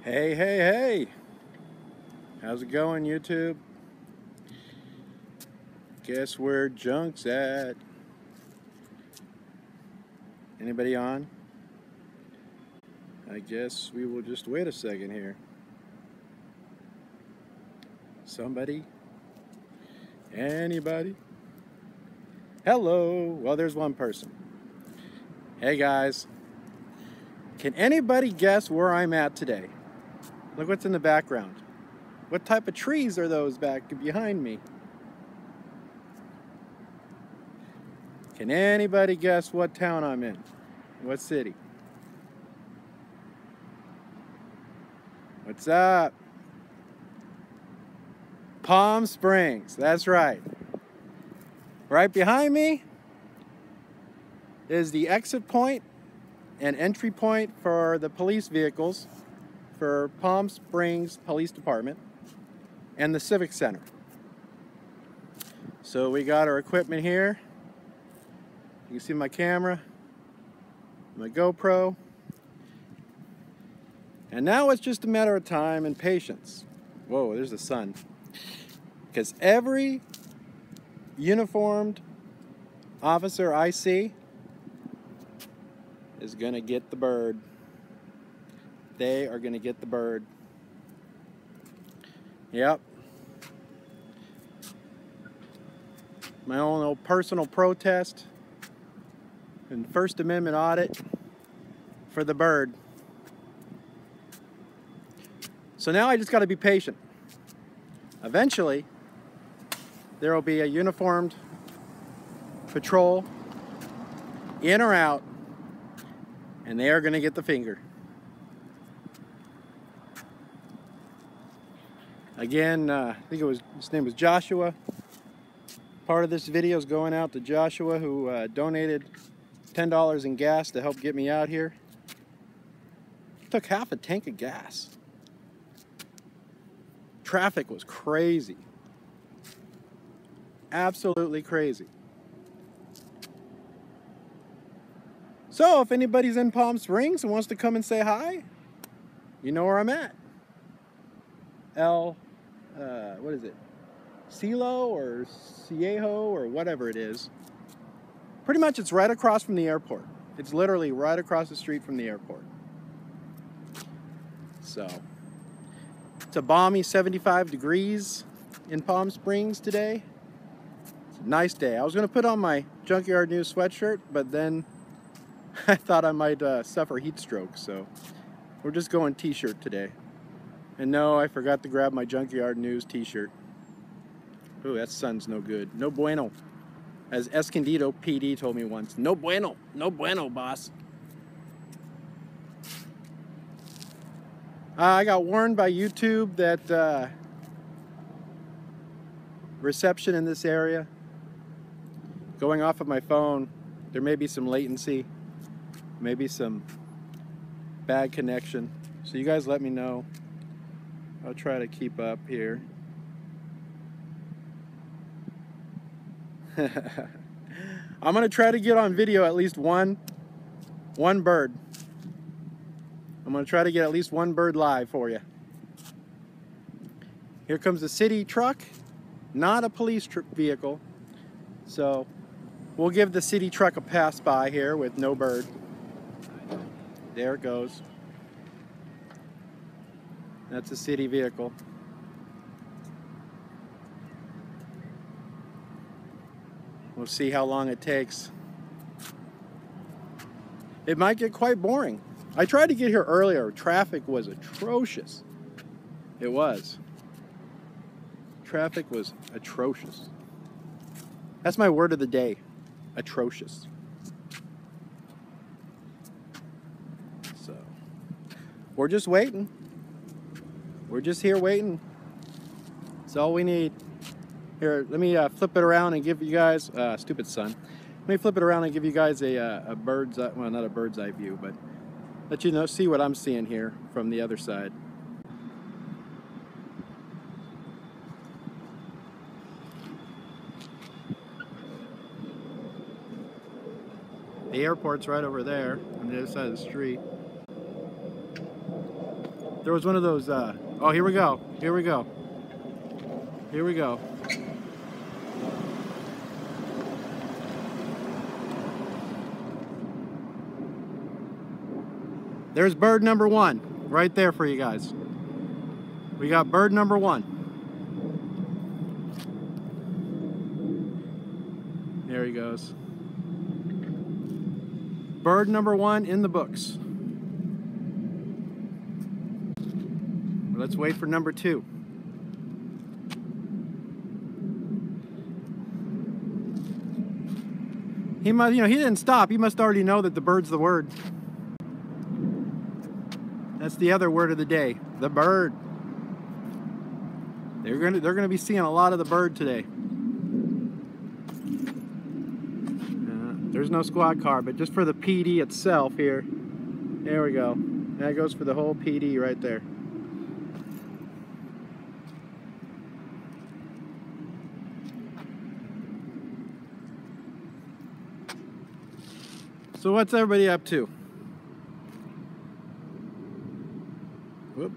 Hey, hey, hey! How's it going, YouTube? Guess where Junk's at? Anybody on? I guess we will just wait a second here. Somebody? Anybody? Hello! Well, there's one person. Hey, guys. Can anybody guess where I'm at today? Look what's in the background. What type of trees are those back behind me? Can anybody guess what town I'm in? What city? What's up? Palm Springs, that's right. Right behind me is the exit point and entry point for the police vehicles for Palm Springs Police Dept and the Civic Center. So we got our equipment here. You can see my camera, my GoPro. And now it's just a matter of time and patience. Whoa, there's the sun. Because every uniformed officer I see is gonna get the bird. They are gonna get the bird. Yep. My own little personal protest and First Amendment audit for the bird. So now I just gotta be patient. Eventually, there will be a uniformed patrol in or out, and they are going to get the finger. Again, I think his name was Joshua. Part of this video is going out to Joshua, who donated $10 in gas to help get me out here. It took half a tank of gas. Traffic was crazy. Absolutely crazy. So if anybody's in Palm Springs and wants to come and say hi, you know where I'm at. What is it? Cielo or Ciejo or whatever it is. Pretty much it's right across from the airport. It's literally right across the street from the airport. So it's a balmy 75 degrees in Palm Springs today. It's a nice day. I was going to put on my Junkyard News sweatshirt, but then I thought I might suffer heat stroke, so we're just going t-shirt today. And no, I forgot to grab my Junkyard News t-shirt. Ooh, that sun's no good. No bueno. As Escondido PD told me once, no bueno. No bueno, boss. I got warned by YouTube that reception in this area, going off of my phone, there may be some latency, maybe some bad connection. So you guys let me know. I'll try to keep up here. I'm gonna try to get on video at least one bird. I'm gonna try to get at least one bird live for you. Here comes a city truck, not a police vehicle. So we'll give the city truck a pass by here with no bird. There it goes. That's a city vehicle. We'll see how long it takes. It might get quite boring. I tried to get here earlier. Traffic was atrocious. It was. Traffic was atrocious. That's my word of the day. Atrocious. So, we're just waiting. We're just here waiting. That's all we need. Here, let me flip it around and give you guys, stupid sun. Let me flip it around and give you guys a bird's eye, well, not a bird's eye view, but let you know, see what I'm seeing here from the other side. The airport's right over there on the other side of the street. There was one of those, oh, here we go. Here we go. Here we go. There's bird number one right there for you guys. We got bird number one. There he goes. Bird number one in the books. Let's wait for number two. He must, he didn't stop. He must already know that the bird's the word. That's the other word of the day, the bird. They're gonna be seeing a lot of the bird today. There's no squad car, but just for the PD itself here. There we go. That goes for the whole PD right there. So what's everybody up to? Whoop.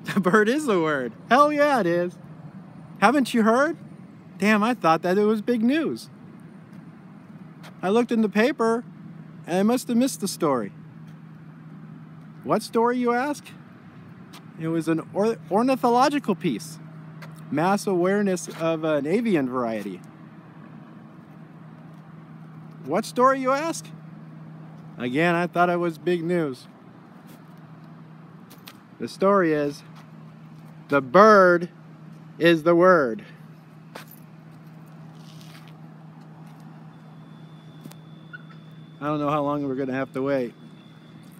The bird is the word. Hell yeah, it is. Haven't you heard? Damn, I thought that it was big news. I looked in the paper and I must have missed the story. What story, you ask? It was an ornithological piece. Mass awareness of an avian variety. What story, you ask? Again, I thought it was big news. The story is, the bird is the word. I don't know how long we're going to have to wait.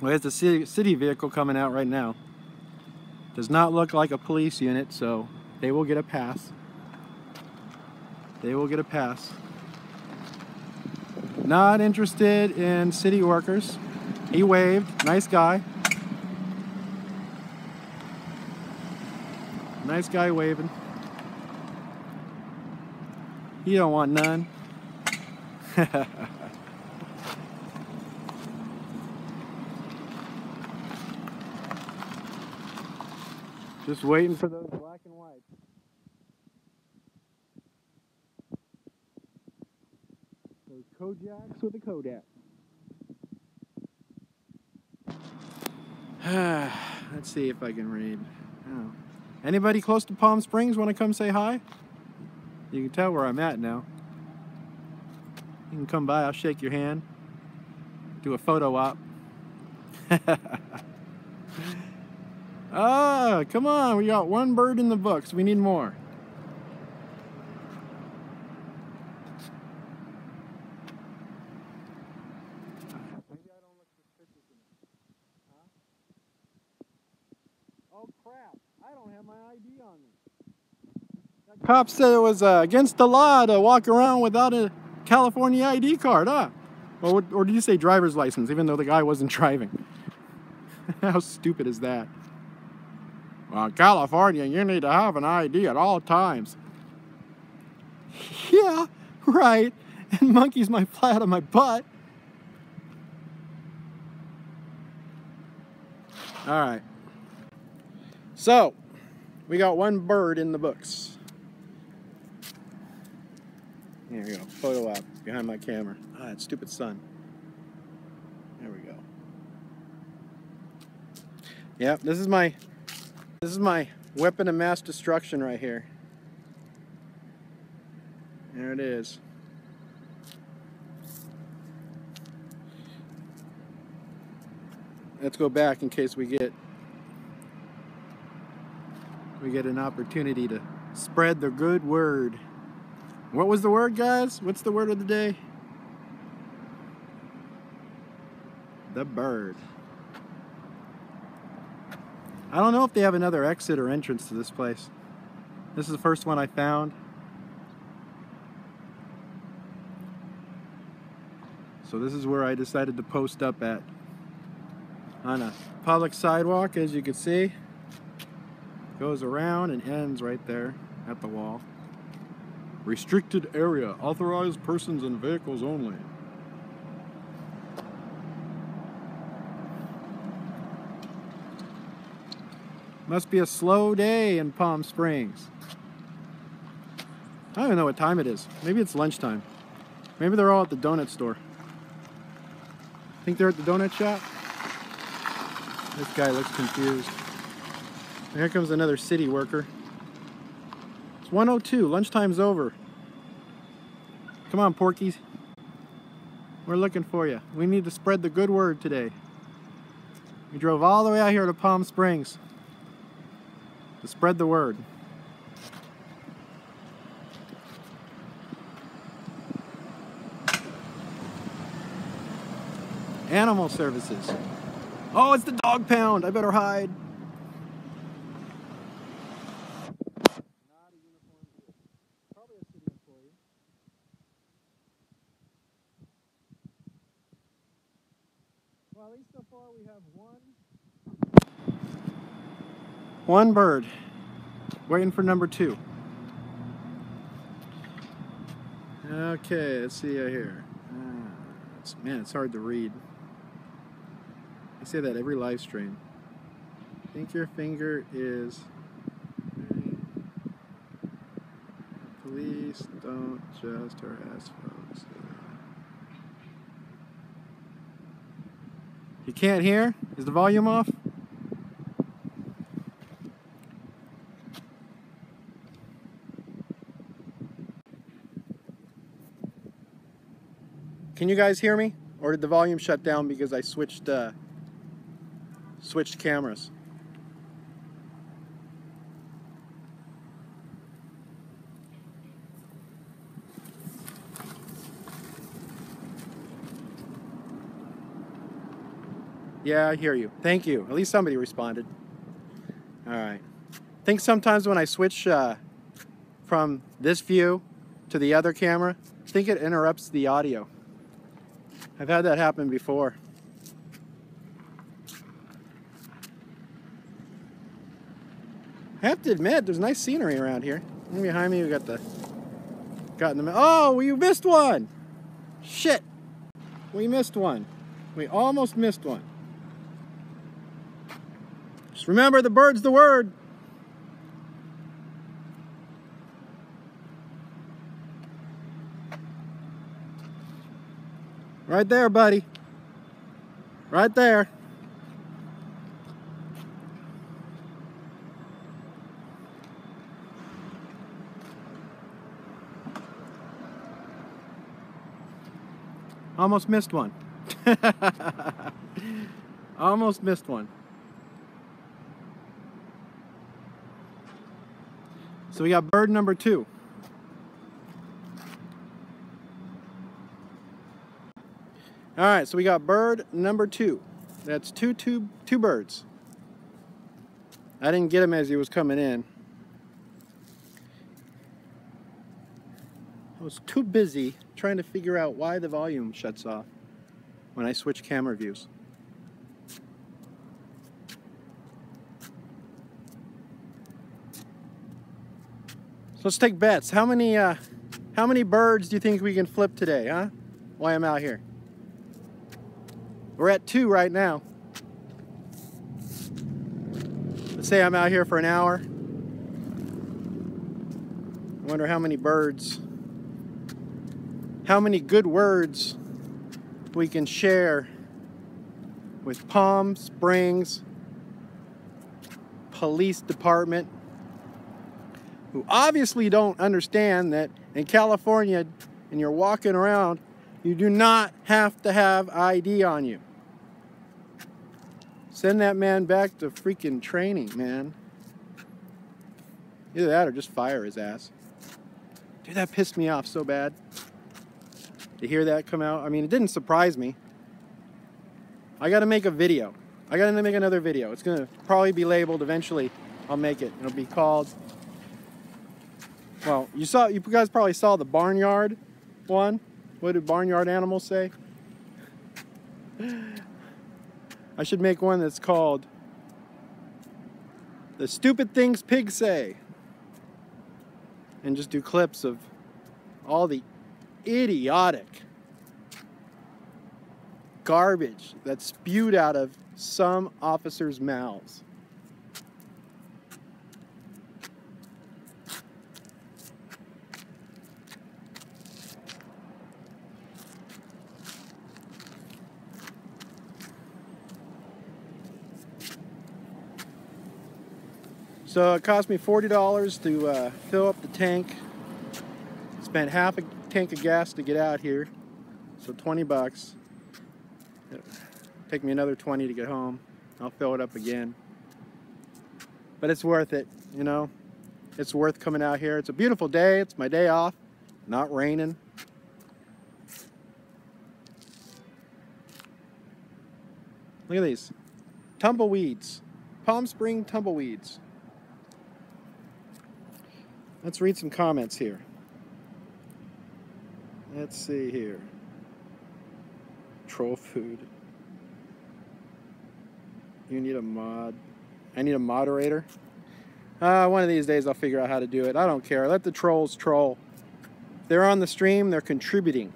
Well, there's a city vehicle coming out right now. Does not look like a police unit, so they will get a pass. They will get a pass. Not interested in city workers. He waved. Nice guy. Nice guy waving. He don't want none. Just waiting for those black and white. Those Kojaks with a Kodak. Let's see if I can read. Oh. Anybody close to Palm Springs want to come say hi? You can tell where I'm at now. You can come by, I'll shake your hand. Do a photo op. Ah, come on, we got one bird in the books. We need more. Maybe I don't look suspicious enough. Huh? Oh crap, I don't have my ID on me. That cop said it was against the law to walk around without a California ID card, huh? Or did you say driver's license, even though the guy wasn't driving? How stupid is that? Well, California, you need to have an ID at all times. Yeah, right. And monkeys might fly out of my butt. All right. So, we got one bird in the books. Here we go. Photo op behind my camera. Ah, that stupid sun. There we go. Yep, this is my weapon of mass destruction right here. There it is. Let's go back in case we get an opportunity to spread the good word. What was the word, guys? What's the word of the day? The bird. I don't know if they have another exit or entrance to this place. This is the first one I found. So this is where I decided to post up at. On a public sidewalk, as you can see. Goes around and ends right there at the wall. Restricted area. Authorized persons and vehicles only. Must be a slow day in Palm Springs. I don't even know what time it is. Maybe it's lunchtime. Maybe they're all at the donut store. Think they're at the donut shop? This guy looks confused. And here comes another city worker. It's 1:02. Lunchtime's over. Come on, Porkies. We're looking for you. We need to spread the good word today. We drove all the way out here to Palm Springs to spread the word. Animal services. Oh, it's the dog pound. I better hide. Not a uniform group. Probably a city employee. Well, at least so far we have one bird. Waiting for number 2. Okay, let's see here. Man, it's hard to read. I say that every live stream. Think your finger is... Police don't just harass folks. You can't hear? Is the volume off? Can you guys hear me? Or did the volume shut down because I switched cameras? Yeah, I hear you. Thank you. At least somebody responded. All right. I think sometimes when I switch from this view to the other camera, I think it interrupts the audio. I've had that happen before. I have to admit, there's nice scenery around here. And behind me, we got in the... Oh, we missed one! Shit! We missed one. We almost missed one. Just remember, the bird's the word. Right there, buddy. Right there. Almost missed one. Almost missed one. So we got bird number 2. All right, so we got bird number 2. That's two birds. I didn't get him as he was coming in. I was too busy trying to figure out why the volume shuts off when I switch camera views. So let's take bets. How many birds do you think we can flip today, huh? While I'm out here. We're at 2 right now. Let's say I'm out here for an hour. I wonder how many birds, how many good words we can share with Palm Springs Police Department, who obviously don't understand that in California, and you're walking around, you do not have to have ID on you. Send that man back to freaking training, man. Either that or just fire his ass. Dude, that pissed me off so bad. To hear that come out, I mean, it didn't surprise me. I gotta make a video. I gotta make another video. It's gonna probably be labeled eventually. I'll make it. It'll be called... Well, you guys probably saw the barnyard one. What do barnyard animals say? I should make one that's called The Stupid Things Pigs Say. And just do clips of all the idiotic garbage that's spewed out of some officers' mouths. So it cost me $40 to fill up the tank. Spent half a tank of gas to get out here, so 20 bucks. It'll take me another 20 to get home. I'll fill it up again. But it's worth it, you know. It's worth coming out here. It's a beautiful day. It's my day off. Not raining. Look at these. Tumbleweeds. Palm Springs tumbleweeds. Let's read some comments here. Let's see here. Troll food. You need a mod. I need a moderator. One of these days I'll figure out how to do it. I don't care. Let the trolls troll. They're on the stream. They're contributing.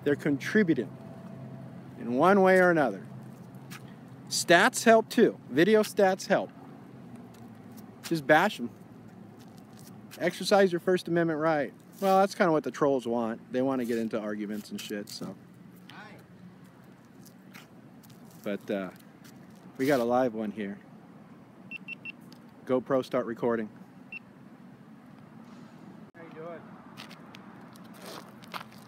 They're contributing in one way or another. Stats help too. Video stats help. Just bash them. Exercise your First Amendment right. Well, that's kind of what the trolls want. They want to get into arguments and shit, so. But we got a live one here. GoPro, start recording. How you doing?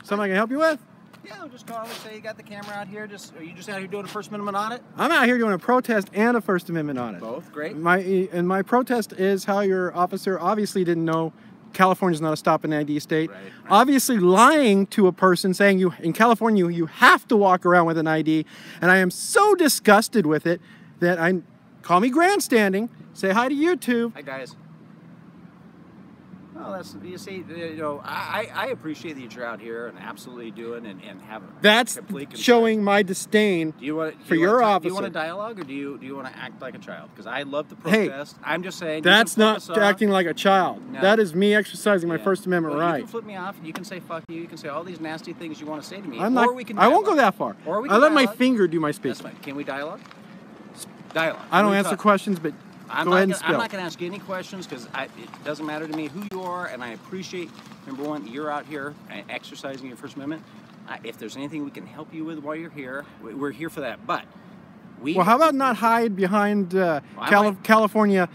Something I can help you with? Yeah, I'm just calling to say you got the camera out here. Are you just out here doing a First Amendment audit? I'm out here doing a protest and a First Amendment audit. Both, great. My protest is how your officer obviously didn't know California's not a stop and ID state. Right. Obviously lying to a person saying in California you have to walk around with an ID, and I am so disgusted with it that call me grandstanding. Say hi to YouTube. Hi guys. Well, that's, you see, you know, I appreciate that you're out here and absolutely doing and having. That's showing my disdain for your officer. Do you want a dialogue, or do you want to act like a child? Because I love the protest. Hey, I'm just saying. That's not acting like a child. No. That is me exercising my First Amendment right. You can flip me off. You can say fuck you. You can say all these nasty things you want to say to me. I won't go that far. Or we can let my finger do my speaking. That's fine. Can we dialogue? Dialogue. I don't answer questions, but go ahead and spill. I'm not going to ask you any questions because it doesn't matter to me who you are, and I appreciate, number one, you're out here exercising your First Amendment. If there's anything we can help you with while you're here, we're here for that. But well, how about not hide behind California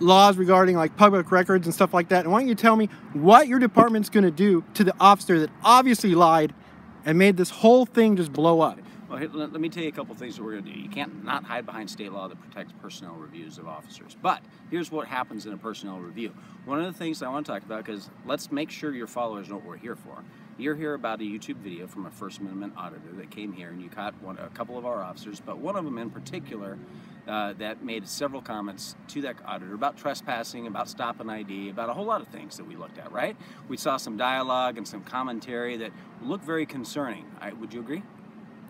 laws regarding like public records and stuff like that? And why don't you tell me what your department's going to do to the officer that obviously lied and made this whole thing just blow up? Well, let me tell you a couple things that we're going to do. You can't not hide behind state law that protects personnel reviews of officers. But here's what happens in a personnel review. One of the things I want to talk about, because let's make sure your followers know what we're here for. You're here about a YouTube video from a First Amendment auditor that came here, and you caught a couple of our officers, but one of them in particular that made several comments to that auditor about trespassing, about stop and ID, about a whole lot of things that we looked at, right? We saw some dialogue and some commentary that looked very concerning. Would you agree?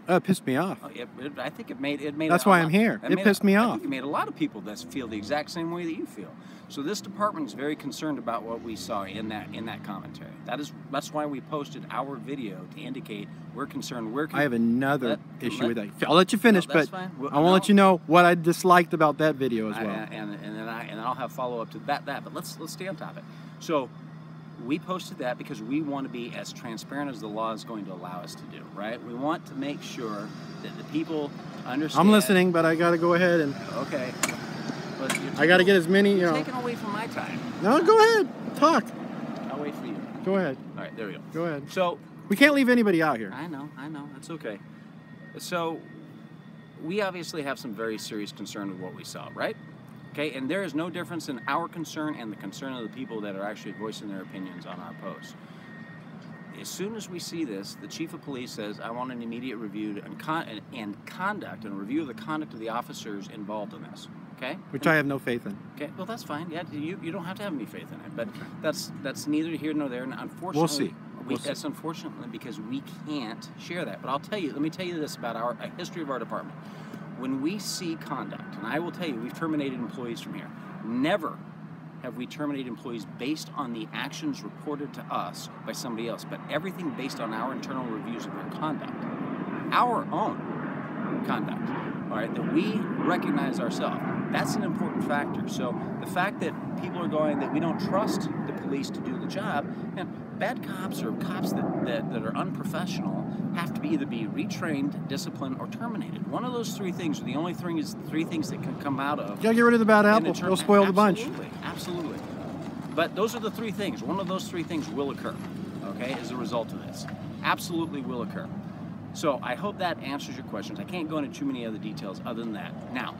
It pissed me off. I think it made. That's why I'm here. It pissed me off. I think it made a lot of people that feel the exact same way that you feel. So this department is very concerned about what we saw in that commentary. That's why we posted our video to indicate we're concerned. I have another issue with that. I'll let you finish, but fine. I want to let you know what I disliked about that video as well. And then I'll have follow up to that. But let's stay on topic. So we posted that because we want to be as transparent as the law is going to allow us to do, right? We want to make sure that the people understand. I'm listening, but I got to go ahead and... Okay. I got to get as many, you know... You're taking away from my time. No, go ahead. Talk. I'll wait for you. Go ahead. All right, there we go. Go ahead. So... We can't leave anybody out here. I know. That's okay. So, we obviously have some very serious concern with what we saw, right? Okay, and there is no difference in our concern and the concern of the people that are actually voicing their opinions on our posts. As soon as we see this, the chief of police says, I want an immediate review and review of the conduct of the officers involved in this. Okay? Which I have no faith in. Okay, well that's fine. Yeah, you don't have to have any faith in it, but that's neither here nor there. And unfortunately, we'll see. That's unfortunately because we can't share that. But let me tell you this about a history of our department. When we see conduct, and I will tell you, we've terminated employees from here. Never have we terminated employees based on the actions reported to us by somebody else, but everything based on our internal reviews of their conduct. Our own conduct. all right, that we recognize ourselves. That's an important factor. So the fact that people are going that we don't trust the police to do the job, and bad cops or cops that are unprofessional have to either be retrained, disciplined, or terminated. One of those three things are the only three things that can come out of. You gotta get rid of the bad apple. They'll spoil the bunch. Absolutely. But those are the three things. One of those three things will occur, okay, as a result of this. Absolutely will occur. So I hope that answers your questions. I can't go into too many other details other than that. Now,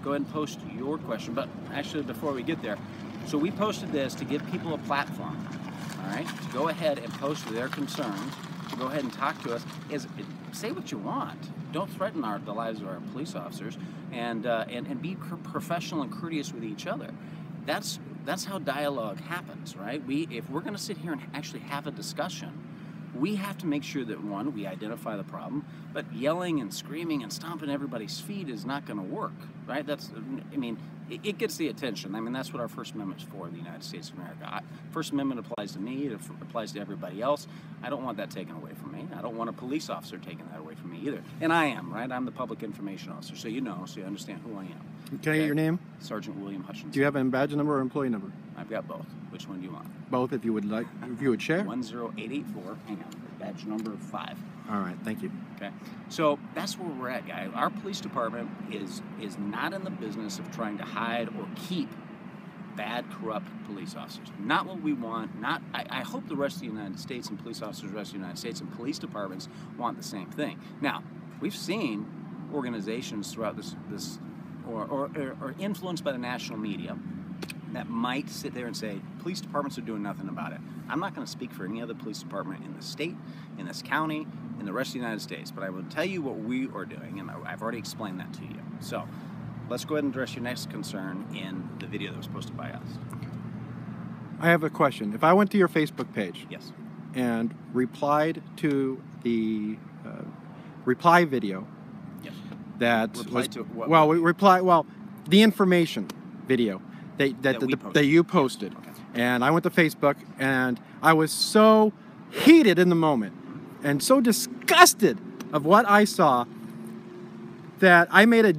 go ahead and post your question. But actually, before we get there, so we posted this to give people a platform, all right, to go ahead and post their concerns, to go ahead and talk to us. Say what you want. Don't threaten the lives of our police officers, and be professional and courteous with each other. That's how dialogue happens, right? If we're going to sit here and actually have a discussion, we have to make sure that, one, we identify the problem, but yelling and screaming and stomping everybody's feet is not going to work, right? It gets the attention. I mean, that's what our First Amendment is for in the United States of America. First Amendment applies to me, it applies to everybody else. I don't want that taken away from me. I don't want a police officer taking that away from me either. And I am, right? I'm the public information officer, so you understand who I am. Can I get your name? Sergeant William Hutchinson. Do you have a badge number or employee number? I've got both. Which one do you want? Both, if you would like. If you would share. 10884. Hang on. Badge number 5. All right. Thank you. Okay. So that's where we're at, guys. Our police department is not in the business of trying to hide or keep bad, corrupt police officers. Not what we want. I hope the rest of the United States and police officers, the rest of the United States and police departments want the same thing. Now, we've seen organizations throughout this or influenced by the national media that might sit there and say, police departments are doing nothing about it. I'm not going to speak for any other police department in the state, in this county, in the rest of the United States, but I will tell you what we are doing, and I've already explained that to you. So let's go ahead and address your next concern in the video that was posted by us. I have a question. If I went to your Facebook page, yes, and replied to the reply video, yes, that replied to what? The information video that you posted. Okay. And I went to Facebook, and I was so heated in the moment and so disgusted of what I saw that I made a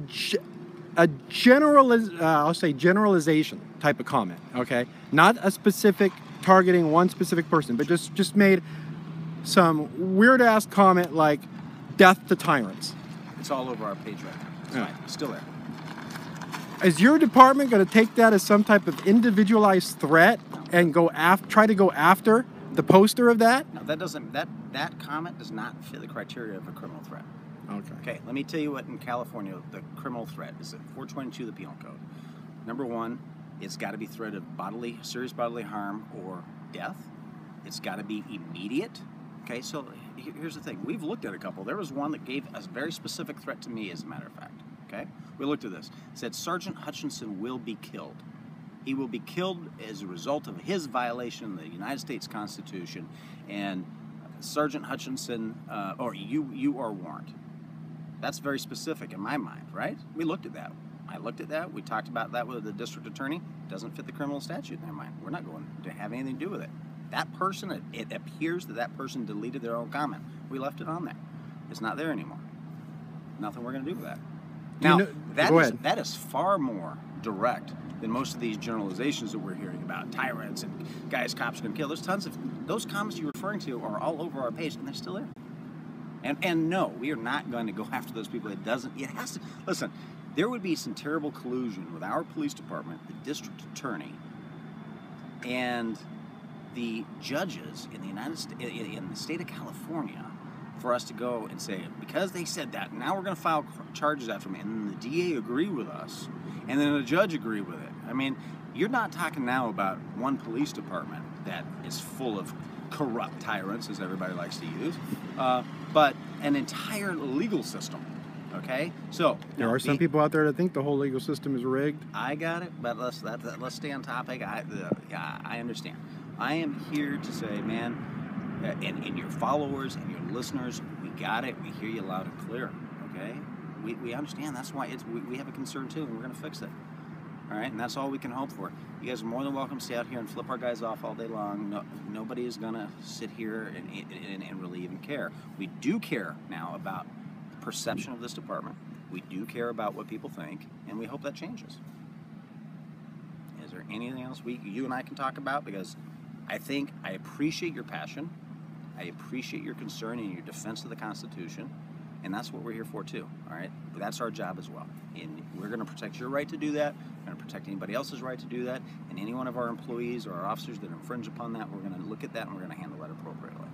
generalization type of comment, okay? Not a specific targeting one specific person, but just made some weird-ass comment like, death to tyrants. It's all over our page right now. It's fine. It's still there. Is your department going to take that as some type of individualized threat and try to go after the poster of that? No, that comment does not fit the criteria of a criminal threat. Okay. Okay, let me tell you what in California the criminal threat is at 422 of the Penal Code. Number one, it's got to be threat of serious bodily harm or death. It's got to be immediate. Okay, so here's the thing. We've looked at a couple. There was one that gave a very specific threat to me, as a matter of fact. Okay, we looked at this. It said Sergeant Hutchinson will be killed. He will be killed as a result of his violation of the United States Constitution, and Sergeant Hutchinson, or you are warned. That's very specific in my mind, right? We looked at that. I looked at that. We talked about that with the district attorney. It doesn't fit the criminal statute in their mind. We're not going to have anything to do with it. That person, it appears that person deleted their own comment. We left it on there. It's not there anymore. Nothing we're going to do with that. Now, that is far more direct than most of these generalizations that we're hearing about. Tyrants and guys cops are going to kill. There's tons of those comments you're referring to are all over our page, and they're still there. And no, we are not going to go after those people. It has to. Listen, there would be some terrible collusion with our police department, the district attorney, and the judges in the state of California, for us to go and say, because they said that, now we're going to file charges after me, and then the DA agree with us, and then the judge agree with it. I mean, you're not talking now about one police department that is full of corrupt tyrants, as everybody likes to use, but an entire legal system. Okay, so there are some people out there that think the whole legal system is rigged. I got it, but let's stay on topic. I understand. I am here to say, man, and your followers and your listeners, we got it. We hear you loud and clear. Okay, we understand. That's why we have a concern too, and we're going to fix it. All right, and that's all we can hope for. You guys are more than welcome to stay out here and flip our guys off all day long. No, nobody is going to sit here and really even care. We do care now about the perception of this department. We do care about what people think, and we hope that changes. Is there anything else you and I can talk about? Because I appreciate your passion. I appreciate your concern and your defense of the Constitution, and that's what we're here for too, all right? But that's our job as well, and we're going to protect your right to do that. We're going to protect anybody else's right to do that, and any one of our employees or our officers that infringe upon that, we're going to look at that and we're going to handle that appropriately.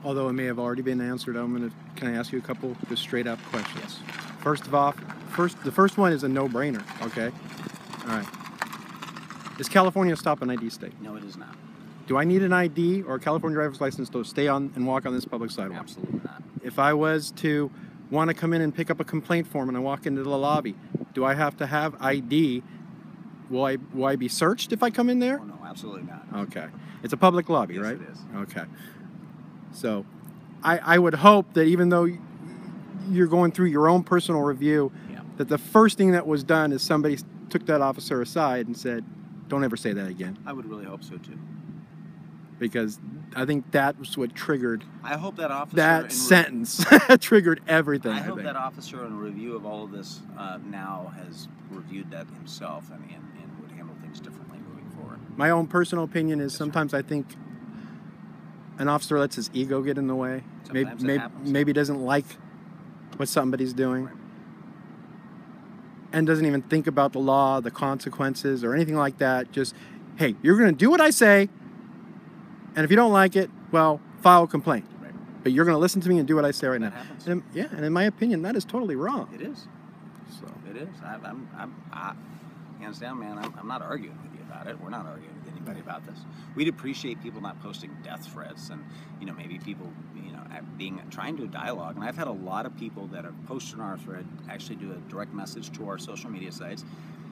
Although it may have already been answered, can I ask you a couple just straight up questions? Yes. First of all, the first one is a no-brainer, okay? All right. Is California a stop and ID state? No, it is not. Do I need an ID or a California driver's license to stay on and walk on this public sidewalk? Absolutely not. If I was to want to come in and pick up a complaint form and I walk into the lobby, do I have to have ID? Will I be searched if I come in there? Oh, no, absolutely not. Okay. It's a public lobby, yes, right? It is. Okay. So I would hope that even though you're going through your own personal review, that the first thing that was done is somebody took that officer aside and said, don't ever say that again. I would really hope so too. Because I think that was what triggered. I hope that officer. That sentence triggered everything. I hope that officer, in review of all of this, now has reviewed that himself and would handle things differently moving forward. My own personal opinion is sometimes I think an officer lets his ego get in the way. Sometimes it happens. Maybe doesn't like what somebody's doing. Right. And doesn't even think about the law, the consequences, or anything like that. Just, hey, you're going to do what I say, and if you don't like it, well, file a complaint. Right. But you're going to listen to me and do what I say right that now. Happens. And in my opinion, that is totally wrong. It is. So it is. Hands down, man. I'm not arguing with you about it. We're not arguing with anybody about this. We'd appreciate people not posting death threats, and maybe people trying to dialogue. And I've had a lot of people that have posted on our thread actually do a direct message to our social media sites.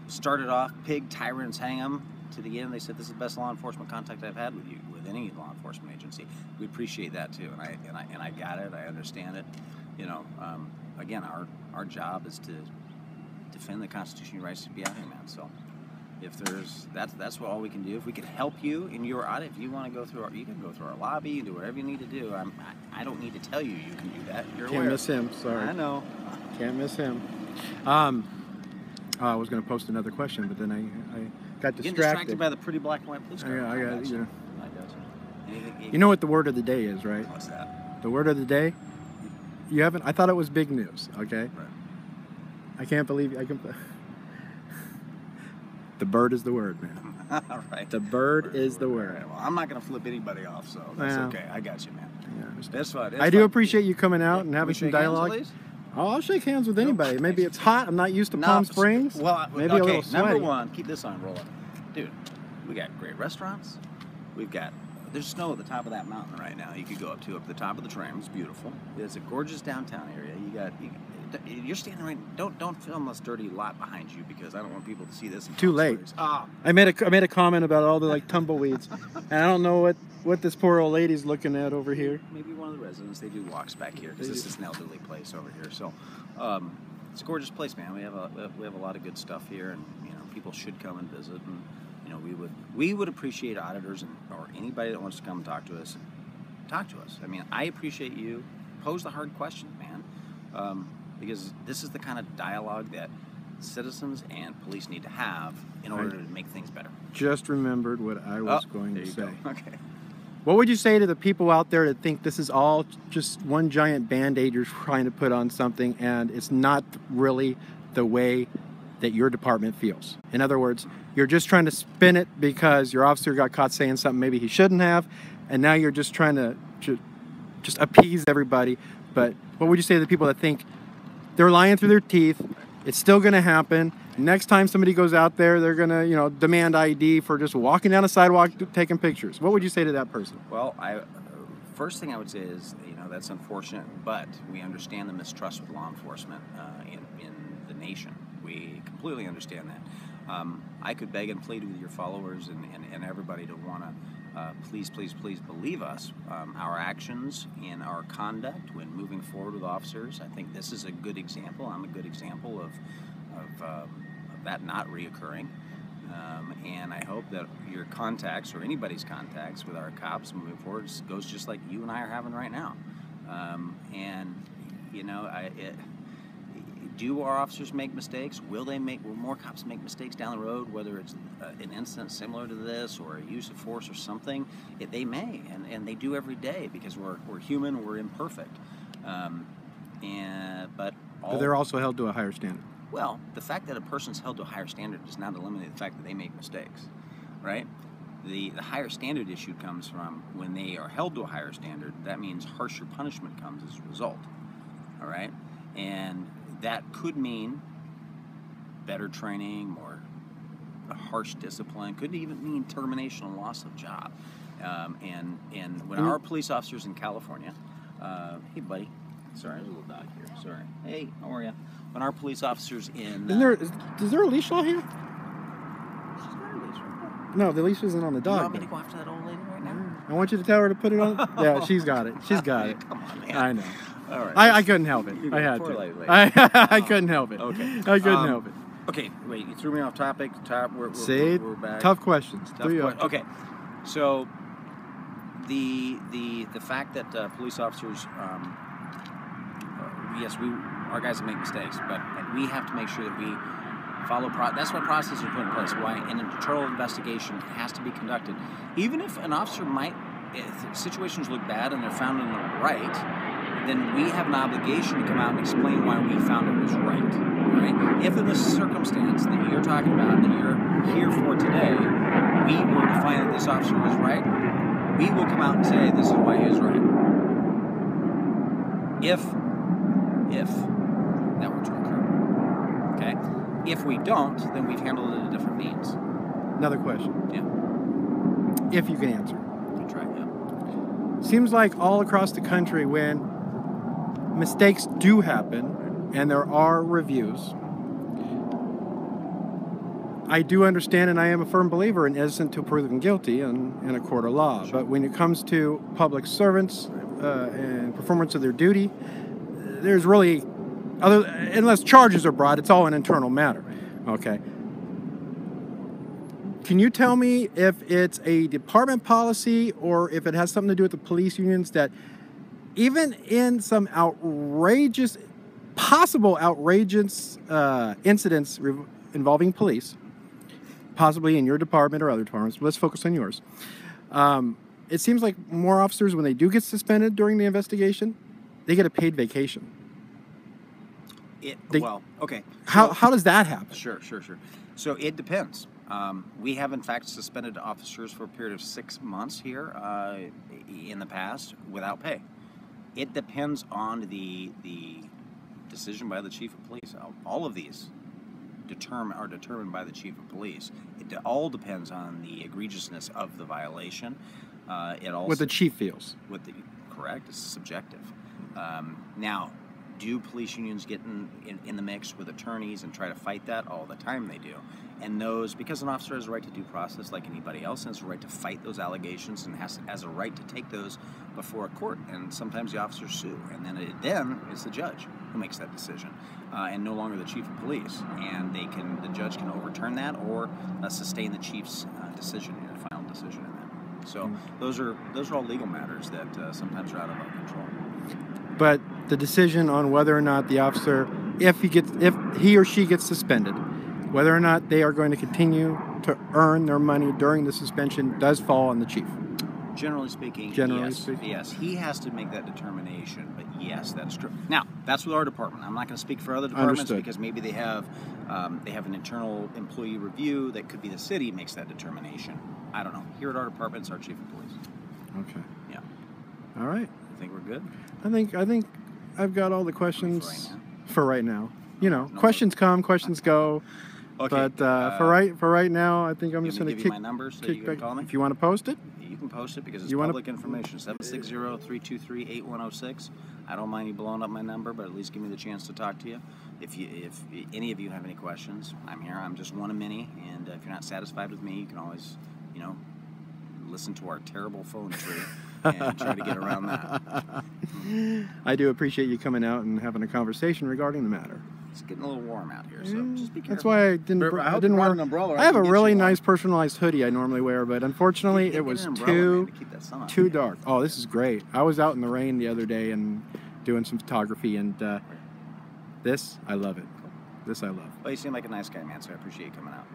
Started off, pig tyrants hang 'em. To the end, they said, this is the best law enforcement contact I've had with you, with any law enforcement agency. We appreciate that too, and I got it. I understand it. Again, our job is to defend the Constitution, rights to be out here, man. So, if that's what all we can do. If we can help you in your audit, if you want to go through you can go through our lobby, you do whatever you need to do. I don't need to tell you can do that. You're Can't aware. miss him. Sorry. I know. Can't miss him. I was going to post another question, but then I got Getting distracted. distracted by the pretty black and white police car. I got you. I got you. Anything, You know what the word of the day is, right? What's that? The word of the day? You haven't? I thought it was big news, okay? Right. I can't believe the bird is the word, man. All right. The bird is the word. Right. Well, I'm not going to flip anybody off, so that's okay. I got you, man. Yeah, That's fine. I do appreciate you coming out and having We some shake hands, dialogue. please? Oh, I'll shake hands with anybody. Maybe it's hot. I'm not used to Palm Springs. Well, maybe okay, a little sweaty. number one, keep this on rolling. Dude, we got great restaurants. There's snow at the top of that mountain right now. You could go up the top of the tram. It's beautiful. It's a gorgeous downtown area. You're standing right. Don't film this dirty lot behind you, because I don't want people to see this. Too late. Ah. I made a comment about all the tumbleweeds, and I don't know what this poor old lady's looking at over here. Maybe one of the residents, they do walks back here, because this is an elderly place over here. So it's a gorgeous place, man. We have a lot of good stuff here, and people should come and visit. And we would appreciate auditors or anybody that wants to come and talk to us. I mean, I appreciate you. Pose the hard questions, man, because this is the kind of dialogue that citizens and police need to have in order to make things better. Just remembered what I was going to say. Go. Okay. What would you say to the people out there that think this is all just one giant Band-Aid you're trying to put on something, and it's not really the way that your department feels? In other words, you're just trying to spin it because your officer got caught saying something maybe he shouldn't have, and now you're just trying to just appease everybody. But what would you say to the people that think they're lying through their teeth, it's still going to happen, next time somebody goes out there, they're going to, demand ID for just walking down a sidewalk taking pictures? What would you say to that person? Well, first thing I would say is, that's unfortunate, but we understand the mistrust with law enforcement in the nation. We completely understand that. I could beg and plead with your followers and everybody to want to please believe us. Our actions and our conduct when moving forward with officers, I think this is a good example. I'm a good example of that not reoccurring. And I hope that your contacts or anybody's contacts with our cops moving forward goes just like you and I are having right now. And You know, do our officers make mistakes? Will more cops make mistakes down the road, whether it's an incident similar to this or a use of force or something? They may, and they do every day, because we're human, we're imperfect. But they're also held to a higher standard. Well, the fact that a person's held to a higher standard does not eliminate the fact that they make mistakes, right? The higher standard issue comes from when they are held to a higher standard. That means harsher punishment comes as a result, all right? And that could mean better training, more harsh discipline, could even mean termination and loss of job. And when our police officers in California, hey buddy, sorry, there's a little dog here, sorry. Hey, how are you? When our police officers in... Is there a leash law here? She's got a leash right there. No, the leash isn't on the dog. You want me to go after that old lady right now? I want you to tell her to put it on. Yeah, she's got it. She's got it. Come on, man. I know. All right. I couldn't help it. I had Poor to. lady. I couldn't help it. Okay. I couldn't help it. Okay, wait, you threw me off topic. See, we're back. tough questions. Okay, so the fact that police officers, yes, our guys make mistakes, but we have to make sure that we follow. That's why processes are put in place. Why an internal investigation has to be conducted, even if an officer if situations look bad and they're found in the right, then we have an obligation to come out and explain why we found it was right. Right? If in the circumstance that you're talking about, that you're here for today, we were to find that this officer was right, we will come out and say this is why he was right. If that were to occur. Okay? If we don't, then we've handled it a different means. Another question. Yeah. If you can answer. That's right, yeah. Seems like all across the country, when mistakes do happen and there are reviews, I do understand, and I am a firm believer in innocent till proven guilty in a court of law. But when it comes to public servants and performance of their duty, there's really, unless charges are brought, it's all an internal matter. Okay. Can you tell me if it's a department policy or if it has something to do with the police unions that even in some possible outrageous incidents involving police, possibly in your department or other departments, but let's focus on yours. It seems like more officers, when they do get suspended during the investigation, they get a paid vacation. Okay. How does that happen? Sure. So it depends. We have, in fact, suspended officers for a period of 6 months here in the past without pay. It depends on the decision by the chief of police. All of these are determined by the chief of police. It all depends on the egregiousness of the violation. It also what the chief feels. Correct. It's subjective. Now, do police unions get in the mix with attorneys and try to fight that? All the time they do. And because an officer has a right to due process like anybody else, and has a right to fight those allegations and has a right to take those before a court. And sometimes the officers sue. And then it's the judge who makes that decision, and no longer the chief of police. And the judge can overturn that or sustain the chief's decision, final decision in that. So those are all legal matters that sometimes are out of our control. But the decision on whether or not the officer, if he or she gets suspended, whether or not they are going to continue to earn their money during the suspension does fall on the chief. Generally speaking, yes. He has to make that determination, but yes, that is true. Now, that's with our department. I'm not going to speak for other departments because maybe they have an internal employee review that could be the city makes that determination. I don't know. Here at our department, it's our chief of police. Okay. Yeah. All right. I think we're good. I think I've got all the questions for right now. You know, No questions come, questions go. Okay. But for right now, I think I'm just going to give you my number so you can call me. If you want to post it, you can post it because it's public information. 760-323-8106. I don't mind you blowing up my number, but at least give me the chance to talk to you. If any of you have any questions, I'm here. I'm just one of many, and if you're not satisfied with me, you can always, listen to our terrible phone tree and try to get around that. I do appreciate you coming out and having a conversation regarding the matter. It's getting a little warm out here, so just be careful. That's why I didn't wear an umbrella. I have a really nice personalized hoodie I normally wear, but unfortunately it was too dark. Oh, this is great. I was out in the rain the other day, and doing some photography, and this, I love it. This I love. Well, you seem like a nice guy, man, so I appreciate you coming out.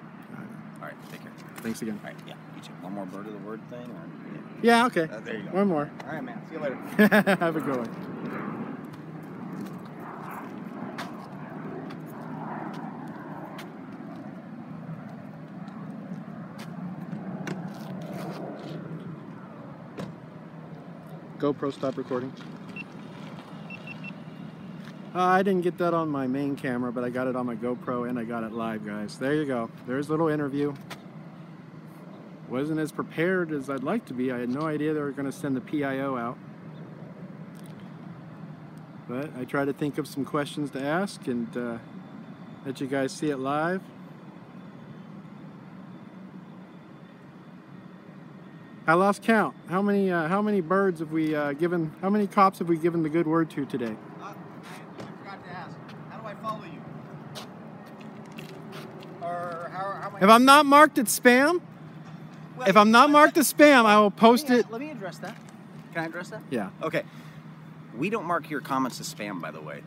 All right, take care. Thanks again. All right, yeah, you too. One more bird of the word thing? Or, yeah, okay. There you go. One more. All right, man. See you later. Have a good one. GoPro, stop recording. I didn't get that on my main camera, but I got it on my GoPro and I got it live, guys. There you go. There's a little interview. Wasn't as prepared as I'd like to be. I had no idea they were going to send the PIO out. But I tried to think of some questions to ask and let you guys see it live. I lost count. How many birds have we given? How many cops have we given the good word to today? I forgot to ask. How do I follow you? Or how am I? If I'm not marked as spam, Well, if I'm not marked as spam, I will post it. Let me address that. Can I address that? Yeah. Okay. We don't mark your comments as spam, by the way.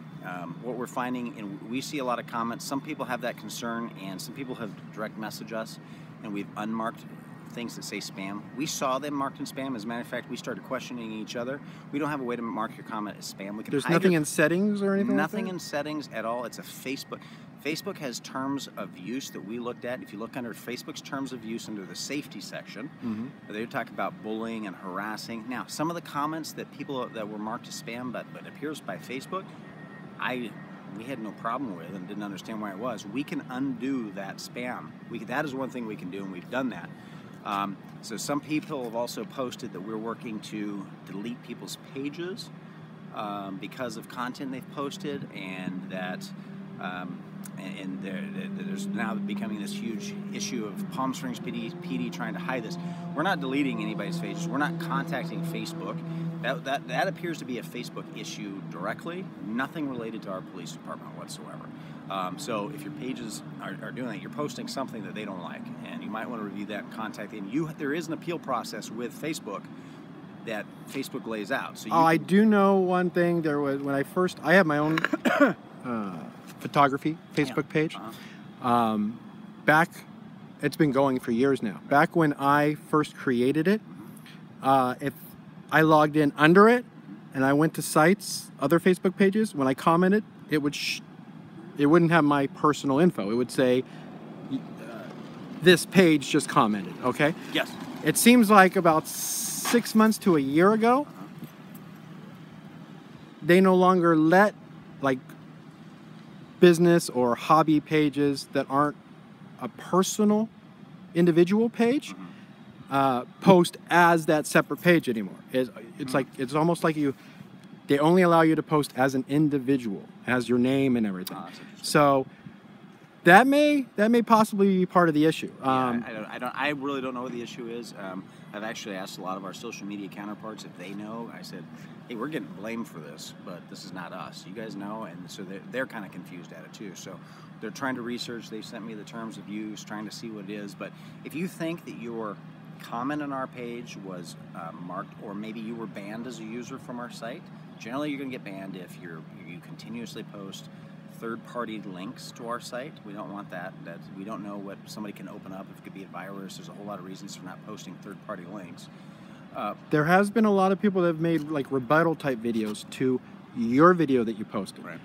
What we're finding, and we see a lot of comments, some people have that concern, and some people have direct messaged us, and we've unmarked things that say spam. We saw them marked in spam. As a matter of fact, we started questioning each other. We don't have a way to mark your comment as spam. We can There's nothing in settings or anything Nothing like that? in settings at all. It's a Facebook. Facebook has terms of use that we looked at. If you look under Facebook's terms of use under the safety section, they talk about bullying and harassing. Now, some of the comments that people that were marked as spam, but appears by Facebook, we had no problem with and didn't understand why it was. We can undo that spam. That is one thing we can do, and we've done that. So some people have also posted that we're working to delete people's pages because of content they've posted, and that there's now becoming this huge issue of Palm Springs PD trying to hide this. We're not deleting anybody's pages. We're not contacting Facebook. That appears to be a Facebook issue directly, nothing related to our police department whatsoever. So if your pages are doing that, you're posting something that they don't like, and you might want to review that and contact them. There is an appeal process with Facebook that Facebook lays out. So I do know one thing. There was, when I have my own photography Facebook page. Back, it's been going for years now. Back when I first created it, if I logged in under it and I went to sites, other Facebook pages, when I commented, it wouldn't have my personal info. It would say, this page just commented, okay? Yes. It seems like about 6 months to a year ago, they no longer let like business or hobby pages that aren't a personal individual page post as that separate page anymore. It's like, it's almost like they only allow you to post as an individual, as your name and everything. So that may possibly be part of the issue. I really don't know what the issue is. I've actually asked a lot of our social media counterparts if they know. I said, hey, we're getting blamed for this, but this is not us. You guys know, and so they're kind of confused at it too. So they're trying to research. They sent me the terms of use, trying to see what it is. But if you think that your comment on our page was marked, or maybe you were banned as a user from our site, generally you're going to get banned if you continuously post third-party links to our site. We don't want that. We don't know what somebody can open up. It could be a virus. There's a whole lot of reasons for not posting third-party links. There has been a lot of people that have made like rebuttal type videos to your video that you posted. Right.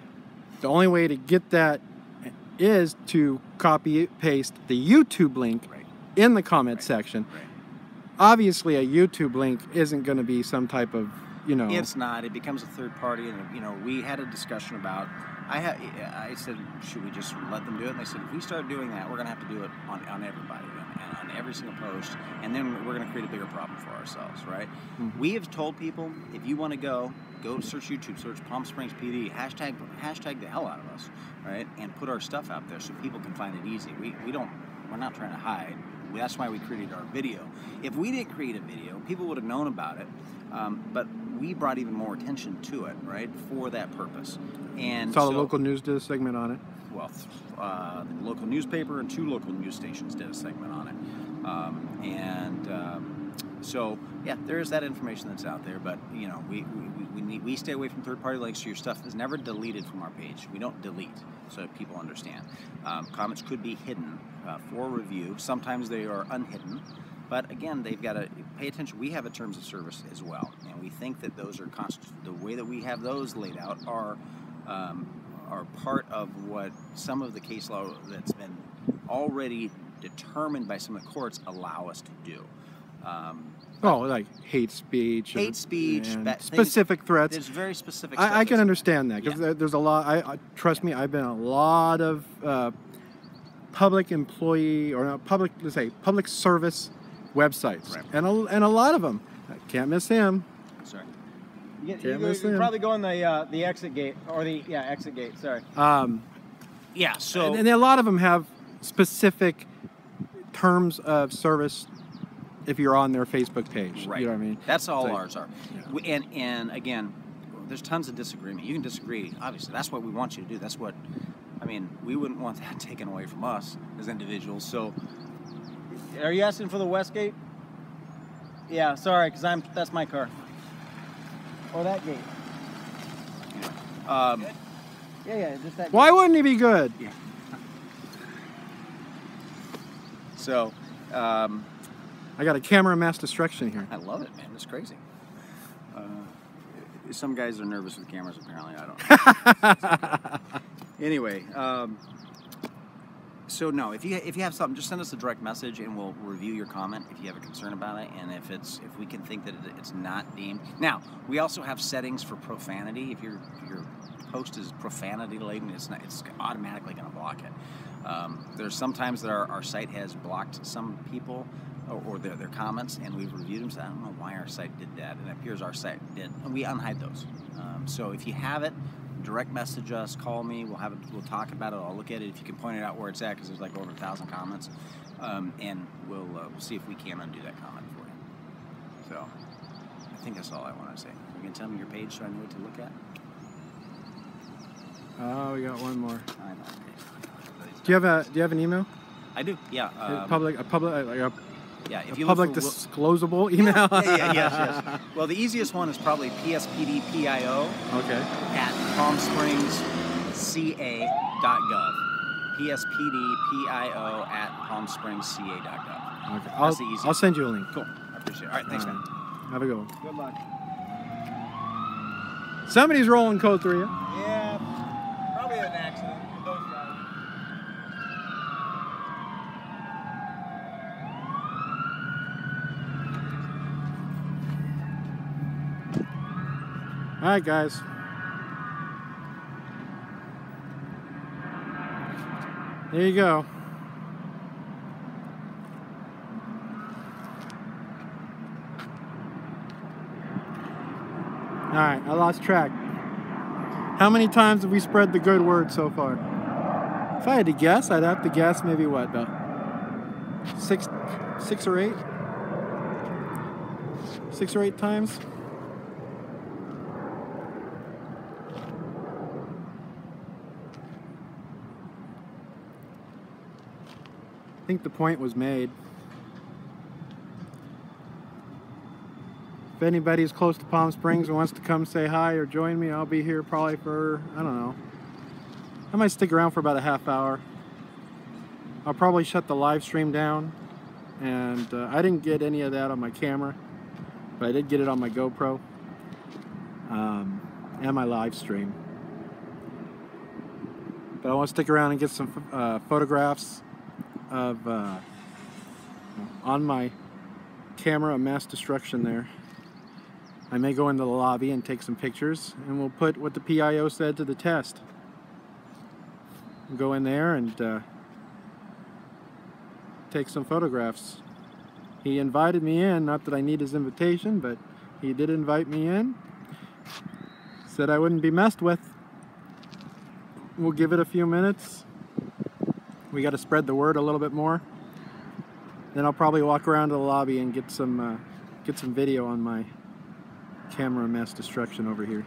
The only way to get that is to copy paste the YouTube link in the comment section. Right. Obviously, a YouTube link isn't going to be some type of, It's not. It becomes a third party, and we had a discussion about. I said, should we just let them do it? And they said, if we start doing that, we're going to have to do it on everybody, on every single post, and then we're going to create a bigger problem for ourselves, right? Mm-hmm. We have told people, if you want to go search YouTube, search Palm Springs PD, hashtag the hell out of us, right? And put our stuff out there so people can find it easy. We're not trying to hide. That's why we created our video. If we didn't create a video, people would have known about it, but we brought even more attention to it, right, for that purpose. And so the local news did a segment on it. Well, the local newspaper and 2 local news stations did a segment on it. So yeah, there is that information that's out there, but you know, we stay away from third-party links. So your stuff is never deleted from our page. We don't delete, so that people understand. Comments could be hidden for review. Sometimes they are unhidden, but again, they've got to pay attention. We have a terms of service as well, and we think that those are the way that we have those laid out are part of what some of the case law that's been already determined by some of the courts allow us to do. Like hate speech, specific threats. There's very specific. I can understand that because there's a lot. Trust me, I've been a lot of public employee or not public, let's say public service websites, right. and a lot of them. I can't miss him. Sorry. You're probably going the exit gate or the exit gate. Sorry. Yeah. So and a lot of them have specific terms of service. If you're on their Facebook page, right. You know what I mean? That's all ours are. Yeah. And again, there's tons of disagreement. You can disagree. Obviously, that's what we want you to do. That's what, I mean, we wouldn't want that taken away from us as individuals. So, are you asking for the west gate? Yeah, sorry, because that's my car. Or that gate. Yeah, just that. Why wouldn't he be good? Yeah. So. I got a camera mass destruction here. I love it, man. It's crazy. Some guys are nervous with cameras, apparently. I don't know. Anyway, so no, if you have something, just send us a direct message and we'll review your comment if you have a concern about it, and if we can think that it's not deemed. Now, we also have settings for profanity. If your post is profanity laden, it's automatically going to block it. There's sometimes that our site has blocked some people or their comments, and we've reviewed them, so I don't know why our site did that, and it appears our site did, and we unhide those. So if you have it, direct message us, call me, we'll talk about it, I'll look at it if you can point it out where it's at, because there's like over 1,000 comments, and we'll see if we can undo that comment for you. So I think that's all I want to say. You can tell me your page so I know what to look at. Oh, we got one more. I know. Do you have an email? I do. Yeah. Yeah, if you public disclosable email. Yes. Well, the easiest one is probably PSPDPIO. Okay. At palmspringsca.gov. PSPDPIO at palmspringsca.gov. Okay. That's the easiest. I'll send you a link. Cool. I appreciate it. All right. Thanks, man. Have a good one. Good luck. Somebody's rolling code 3. Yeah. Probably an accident. Those guys. All right, guys. There you go. All right, I lost track. How many times have we spread the good word so far? If I had to guess, I'd have to guess maybe what, about six or eight? 6 or 8 times? I think the point was made. If anybody's close to Palm Springs and wants to come say hi or join me, I'll be here probably for, I don't know. I might stick around for about a half hour. I'll probably shut the live stream down. And I didn't get any of that on my camera, but I did get it on my GoPro and my live stream. But I want to stick around and get some photographs of on my camera of mass destruction there. I may go into the lobby and take some pictures, and we'll put what the PIO said to the test. We'll go in there and take some photographs. He invited me in, not that I need his invitation, but he did invite me in. Said I wouldn't be messed with. We'll give it a few minutes. We got to spread the word a little bit more. Then I'll probably walk around to the lobby and get some video on my camera mass destruction over here.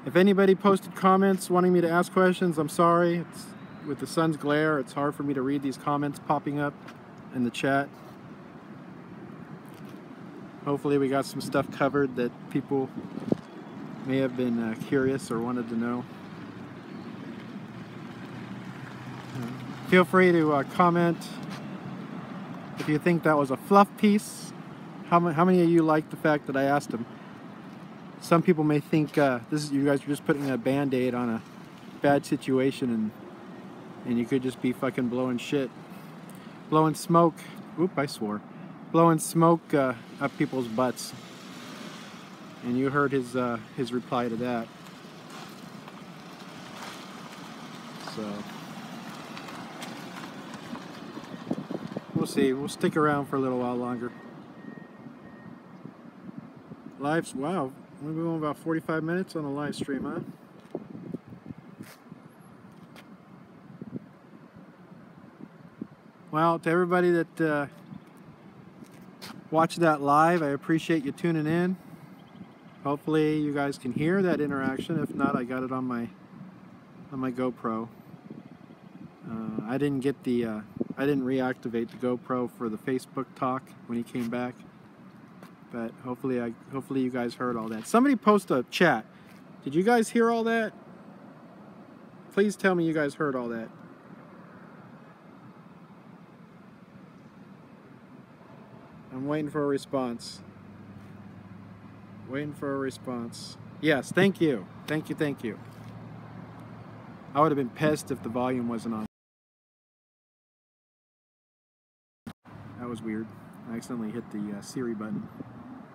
If anybody posted comments wanting me to ask questions, I'm sorry. With the sun's glare, it's hard for me to read these comments popping up in the chat. Hopefully we got some stuff covered that people may have been curious or wanted to know. Feel free to comment if you think that was a fluff piece. How many of you like the fact that I asked them? Some people may think you guys are just putting a band-aid on a bad situation, and you could just be fucking blowing smoke. Oop, I swore. Blowing smoke up people's butts. And you heard his reply to that. So we'll see. We'll stick around for a little while longer. Wow, we're going about 45 minutes on a live stream, huh? Well, to everybody that watched that live, I appreciate you tuning in. Hopefully you guys can hear that interaction. If not, I got it on my GoPro. I didn't reactivate the GoPro for the Facebook talk when he came back. But hopefully you guys heard all that. Somebody post a chat. Did you guys hear all that? Please tell me you guys heard all that. I'm waiting for a response. Waiting for a response. Yes, thank you. Thank you, thank you. I would have been pissed if the volume wasn't on. That was weird. I accidentally hit the Siri button,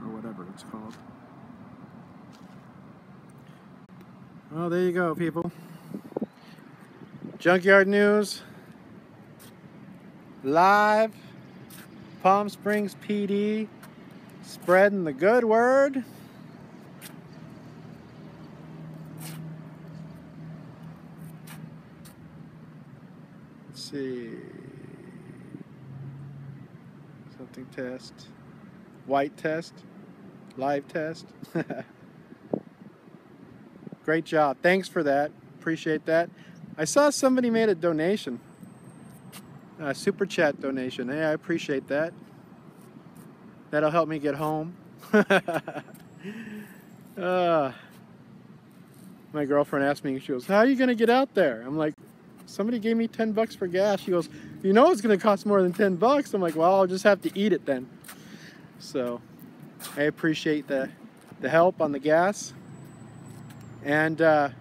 or whatever it's called. Well, there you go, people. Junkyard News. Live. Palm Springs PD. Spreading the good word. Let's see. Something test. White test. Live test. Great job. Thanks for that. Appreciate that. I saw somebody made a donation. A super chat donation. Hey, I appreciate that. That'll help me get home. My girlfriend asked me, she goes, how are you going to get out there? I'm like, somebody gave me 10 bucks for gas. She goes, you know it's going to cost more than 10 bucks. I'm like, well, I'll just have to eat it then. So I appreciate the help on the gas. And the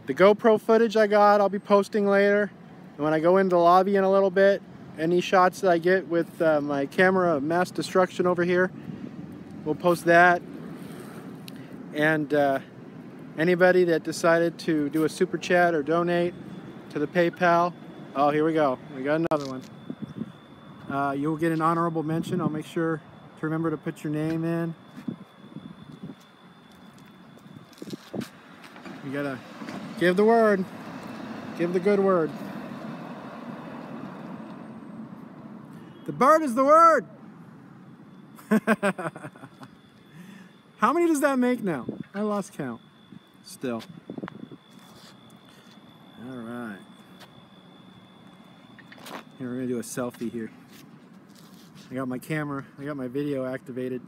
GoPro footage I got, I'll be posting later. And when I go into the lobby in a little bit, any shots that I get with my camera mass destruction over here, we'll post that. And anybody that decided to do a super chat or donate to the PayPal, oh, here we go. We got another one. You'll get an honorable mention. I'll make sure to remember to put your name in. You gotta give the word. Give the good word. The bird is the word. How many does that make now? I lost count. Still. All right. Here, we're gonna do a selfie here. I got my camera, I got my video activated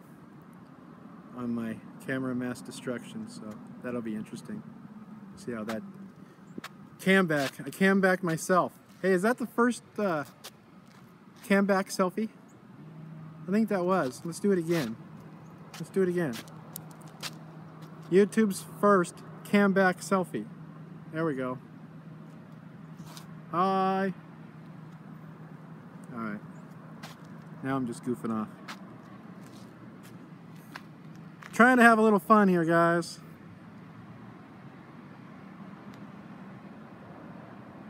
on my camera mass destruction, so that'll be interesting. See how that cam back. I cam back myself. Hey, is that the first cam back selfie? I think that was. Let's do it again. Let's do it again. YouTube's first cam back selfie. There we go. Hi. All right. Now I'm just goofing off. Trying to have a little fun here, guys.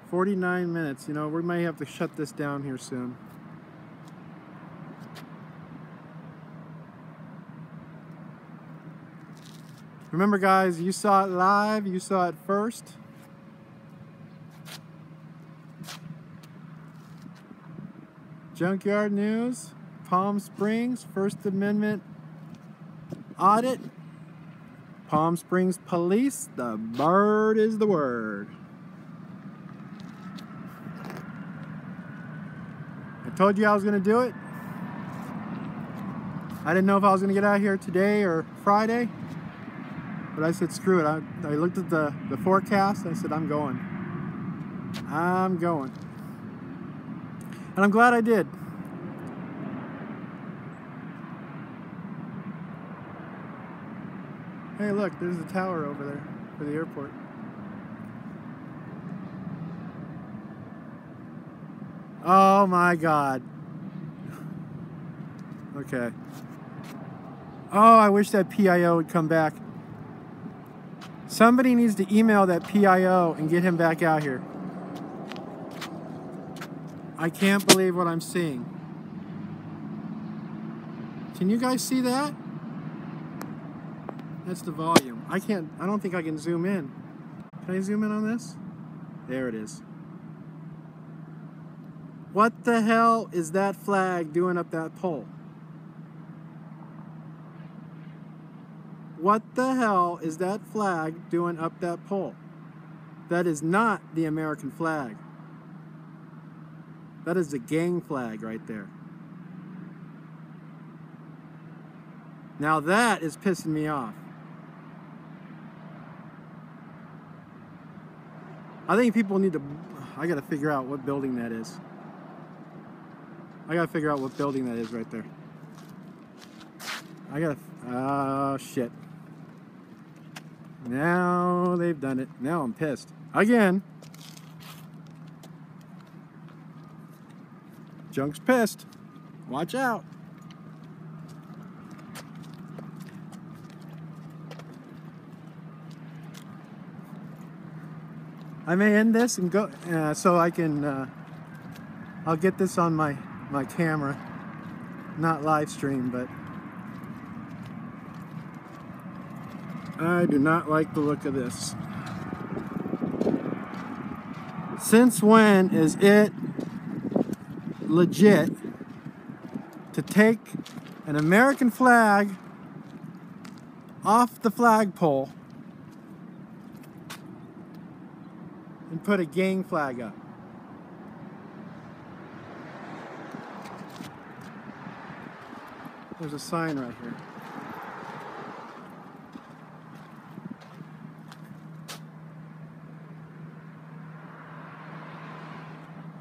49 minutes. You know, we may have to shut this down here soon. Remember, guys, you saw it live. You saw it first. Junkyard News, Palm Springs, First Amendment Audit, Palm Springs Police, the bird is the word. I told you I was going to do it. I didn't know if I was gonna get out here today or Friday, but I said screw it. I looked at the forecast. I said I'm going. I'm going. And I'm glad I did. Hey look, there's a tower over there for the airport. Oh my God. Okay. Oh, I wish that PIO would come back. Somebody needs to email that PIO and get him back out here. I can't believe what I'm seeing. Can you guys see that? That's the volume. I don't think I can zoom in. Can I zoom in on this? There it is. What the hell is that flag doing up that pole? What the hell is that flag doing up that pole? That is not the American flag. That is the gang flag right there. Now that is pissing me off. I think people need to, I gotta figure out what building that is. I gotta figure out what building that is right there. I gotta, oh shit. Now they've done it. Now I'm pissed. Again. Junk's pissed. Watch out. I may end this and go so I can I'll get this on my camera, not live stream, but I do not like the look of this. Since when is it legit to take an American flag off the flagpole and put a gang flag up? There's a sign right here.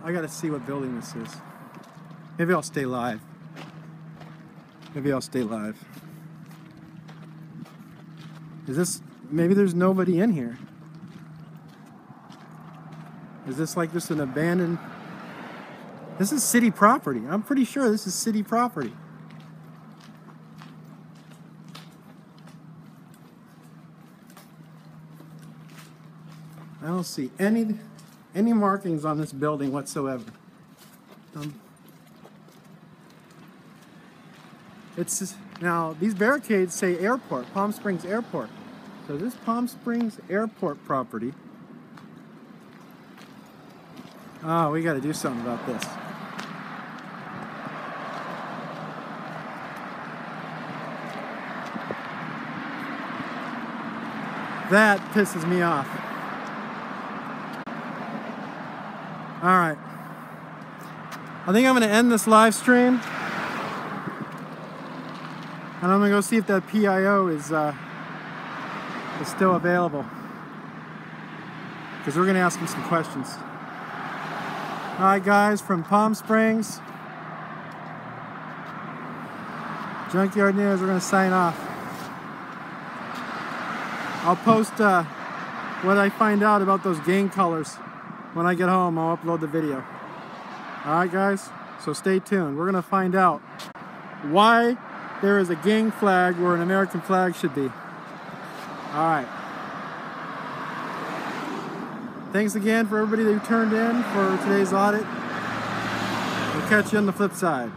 I gotta see what building this is. Maybe I'll stay live. Maybe I'll stay live. Is this, maybe there's nobody in here. Is this like just an abandoned, this is city property. I'm pretty sure this is city property. I don't see any markings on this building whatsoever. It's now these barricades say airport, Palm Springs Airport. So this Palm Springs Airport property. Oh, we got to do something about this. That pisses me off. All right. I think I'm going to end this live stream. And I'm going to go see if that PIO is still available. Because we're going to ask him some questions. All right, guys, from Palm Springs, Junkyard News, we're going to sign off. I'll post what I find out about those gang colors. When I get home, I'll upload the video. All right, guys, so stay tuned. We're going to find out why there is a gang flag where an American flag should be. All right. Thanks again for everybody who turned in for today's audit. We'll catch you on the flip side.